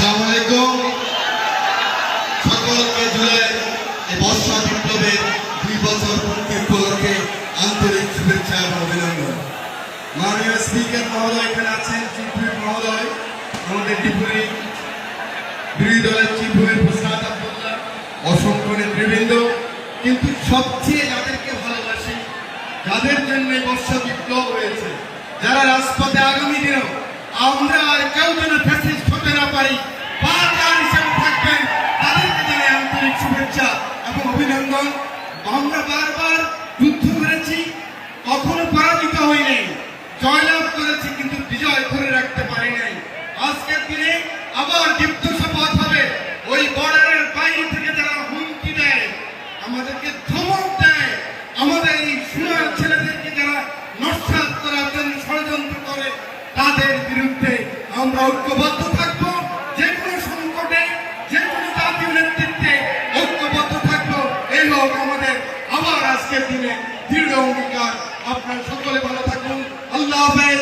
আসসালামু আলাইকুম। সকলকে জুলাই এই বর্ষা বিপ্লবের 2 বছর পূর্তি উপলক্ষে আন্তরিক শুভেচ্ছা এবং অভিনন্দন। মাননীয় স্পিকার মহোদয় এখানে আছেন, চিফ হুইপ মহোদয়, আমাদের ডিপুরি বিরোধী দলের চিফ হুইপ প্রসাদ আব্দুল্লাহ, অসংখ্য নেতৃবৃন্দ, কিন্তু সবচেয়ে যাদেরকে ভালোবাসি, যাদের জন্য বর্ষা বিপ্লব হয়েছে, যারা রাজপথে আগামী দিনেও আমরা আর কেউ যেন ফ্যাসিস্ট হতে না পারি, পার্টনার হিসেবে থাকবেন, তাদেরকে জানাই আন্তরিক শুভেচ্ছা এবং অভিনন্দন। আমরা বারবার যুদ্ধ করেছি, কখনো পরাজিত হইনি, জয়লাভ করেছি, কিন্তু বিজয় ধরে রাখতে পারি নাই। আজকের দিনে আবার দীপ্ত শপথ হবে। ওই বর্ডারের বাইরে থেকে যারা হুমকি দেয়, আমাদেরকে ধমক দেয়, আমাদের এই সোনার ছেলেদেরকে যারা নস্যাৎ করার জন্য ষড়যন্ত্র করে, তাদের বিরুদ্ধে আমরা ঐক্যবদ্ধ থাকবো। যে কোনো সংকটে, যে কোনো জাতীয় নেতৃত্বে ঐক্যবদ্ধ থাকবো। এই হোক আমাদের আবার আজকের দিনে দৃঢ় অঙ্গীকার। আপনারা সকলে ভালো থাকুন। আল্লাহ হাফেজ।